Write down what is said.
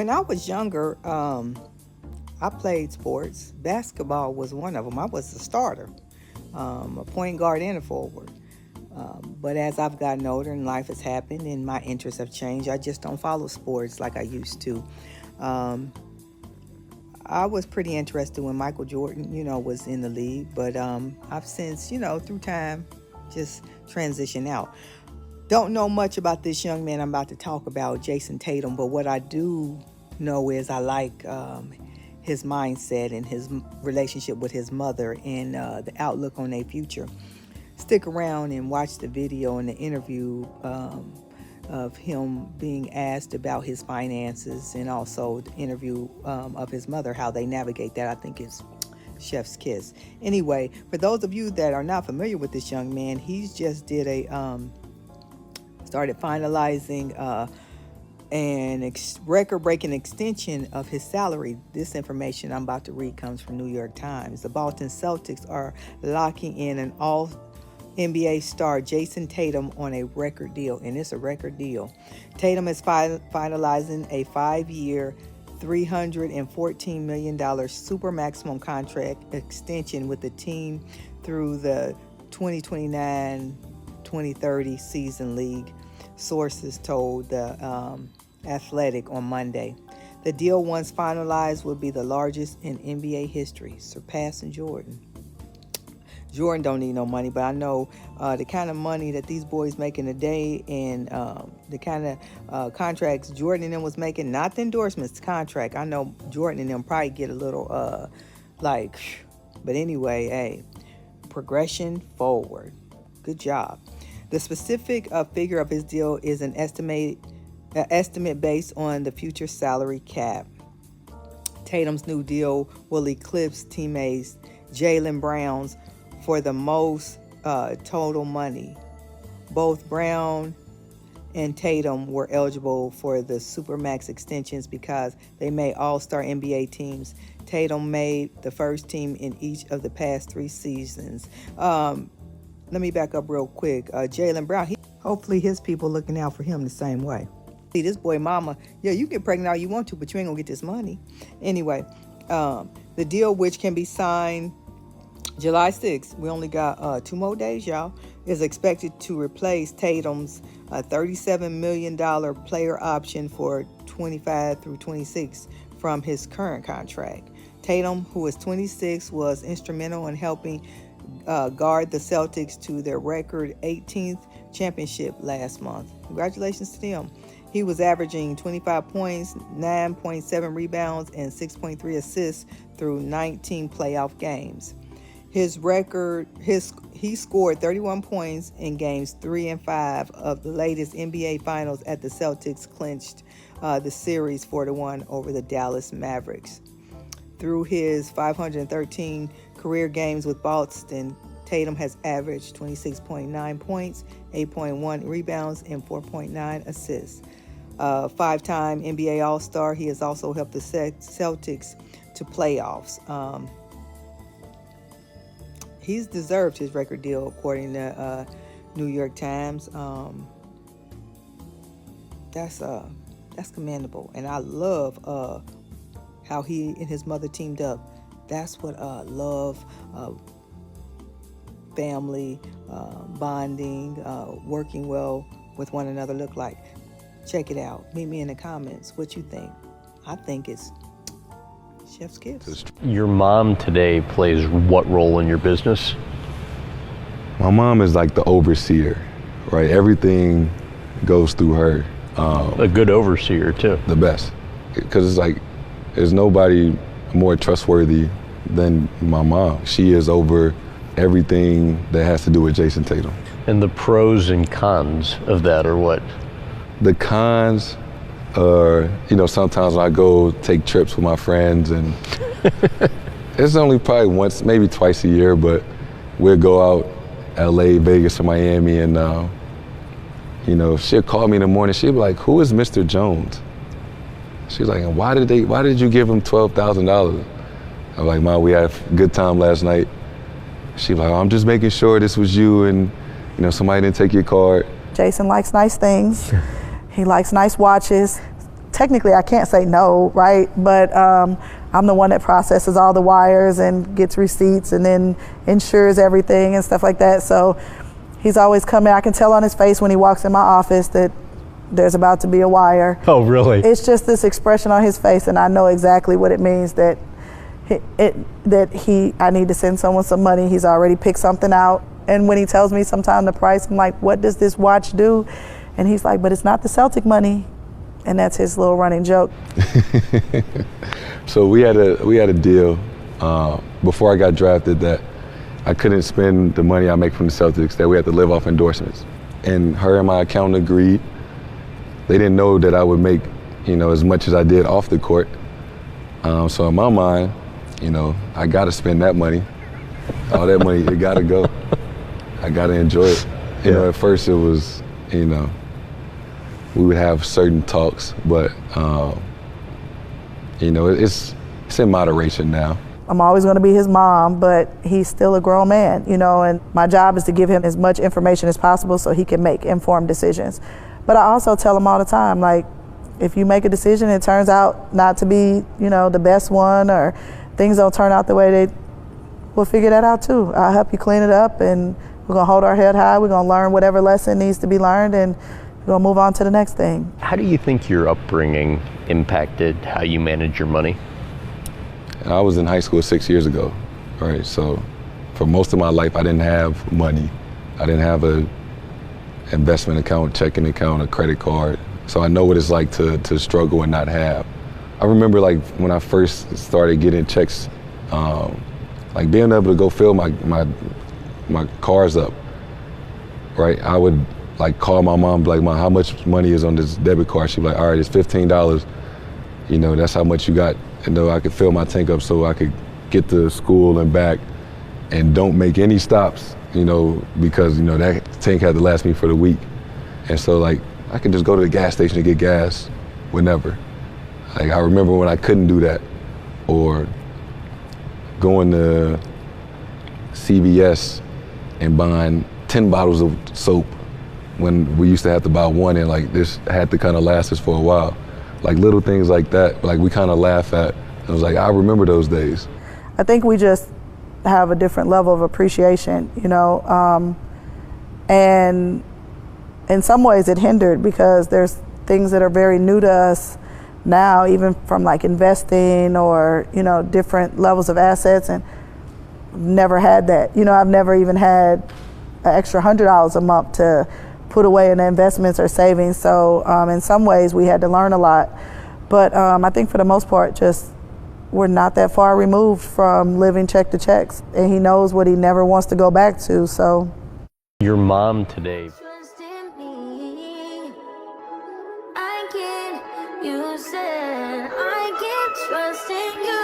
When I was younger, I played sports. Basketball was one of them. I was a starter, a point guard and a forward. But as I've gotten older and life has happened and my interests have changed, I just don't follow sports like I used to. I was pretty interested when Michael Jordan, was in the league, but I've since, through time, just transitioned out. Don't know much about this young man I'm about to talk about, Jayson Tatum, but what I do know is I like his mindset and his relationship with his mother and the outlook on their future. Stick around and watch the video and the interview of him being asked about his finances and also the interview of his mother, how they navigate that. I think it's chef's kiss. Anyway, for those of you that are not familiar with this young man, he's just did started finalizing an record-breaking extension of his salary. This information I'm about to read comes from New York Times. The Boston Celtics are locking in an all-NBA star Jayson Tatum on a record deal, and it's a record deal. Tatum is finalizing a 5-year, $314 million super maximum contract extension with the team through the 2029-2030 season league, sources told the Athletic on Monday. The deal, once finalized, will be the largest in NBA history, surpassing Jordan. Jordan don't need no money, but I know the kind of money that these boys making today and the kind of contracts Jordan and them was making, not the endorsements, the contract. I know Jordan and them probably get a little but anyway, hey, progression forward. Good job. The specific figure of his deal is an estimate based on the future salary cap. Tatum's new deal will eclipse teammates Jaylen Brown's for the most total money. Both Brown and Tatum were eligible for the Supermax extensions because they made all-star NBA teams. Tatum made the first team in each of the past 3 seasons. Let me back up real quick. Jaylen Brown, hopefully his people looking out for him the same way. See, this boy mama, you get pregnant all you want to, but you ain't gonna get this money. Anyway, the deal, which can be signed July 6th, we only got 2 more days, y'all, is expected to replace Tatum's $37 million player option for 25 through 26 from his current contract. Tatum, who is 26, was instrumental in helping guard the Celtics to their record 18th championship last month. Congratulations to them. He was averaging 25 points, 9.7 rebounds, and 6.3 assists through 19 playoff games. His record, he scored 31 points in games 3 and 5 of the latest NBA Finals at the Celtics clinched the series 4-1 over the Dallas Mavericks. Through his 513 career games with Boston, Tatum has averaged 26.9 points, 8.1 rebounds, and 4.9 assists. 5-time NBA All-Star, he has also helped the Celtics to playoffs. He's deserved his record deal, according to New York Times. That's commendable, and I love how he and his mother teamed up. That's what love, family, bonding, working well with one another look like. Check it out. Meet me in the comments. What you think? I think it's chef's kiss. Your mom today plays what role in your business? My mom is like the overseer, right? Everything goes through her. A good overseer too. The best, because it's like there's nobody more trustworthy than my mom. She is over everything that has to do with Jayson Tatum. And the pros and cons of that are what? The cons are, sometimes when I go take trips with my friends, and it's only probably once, maybe twice a year, but we'll go out LA, Vegas, or Miami, and she'll call me in the morning. She'll be like, "Who is Mr. Jones?" She's like, why did you give him $12,000? I'm like, "Mom, we had a good time last night." She's like, "I'm just making sure this was you and somebody didn't take your card." Jayson likes nice things. He likes nice watches. technically I can't say no, right? But I'm the one that processes all the wires and gets receipts and then insures everything and stuff like that. So he's always coming. I can tell on his face when he walks in my office that there's about to be a wire. Oh, really? It's just this expression on his face, and I know exactly what it means that I need to send someone some money. He's already picked something out. And when he tells me sometime the price, I'm like, what does this watch do? And he's like, but it's not the Celtic money. And that's his little running joke. So we had a deal before I got drafted that I couldn't spend the money I make from the Celtics, that we had to live off endorsements. And her and my accountant agreed. They didn't know that I would make, as much as I did off the court. So in my mind, I gotta spend that money. All that money, it gotta go. I gotta enjoy it. At first it was, we would have certain talks, but it's in moderation now. I'm always going to be his mom, but he's still a grown man, and my job is to give him as much information as possible so he can make informed decisions. But I also tell him all the time, like, if you make a decision and it turns out not to be, the best one, or things don't turn out the way we'll figure that out too. I'll help you clean it up, and we're going to hold our head high. We're going to learn whatever lesson needs to be learned, and we're going to move on to the next thing. How do you think your upbringing impacted how you manage your money? I was in high school 6 years ago, right? So for most of my life, I didn't have money. I didn't have a investment account, checking account, a credit card. So I know what it's like to struggle and not have. I remember like when I first started getting checks, like being able to go fill my cars up, right? I would like call my mom, like, Mom, how much money is on this debit card? She'd be like, all right, it's $15. That's how much you got. I could fill my tank up so I could get to school and back and don't make any stops, because, that tank had to last me for the week. And so like, I could just go to the gas station to get gas whenever. Like I remember when I couldn't do that, or going to CVS and buying 10 bottles of soap when we used to have to buy one, and like this had to kind of last us for a while. Like little things like that, like we kind of laugh at. I was like, I remember those days. I think we just have a different level of appreciation, and in some ways it hindered because there's things that are very new to us now, even from like investing or, different levels of assets, and never had that. I've never even had an extra $100 a month to put away in investments or savings. So in some ways we had to learn a lot. But I think for the most part, just we're not that far removed from living check to checks. And he knows what he never wants to go back to, so. Your mom today. Trust in me. I can, you said I can trust in you.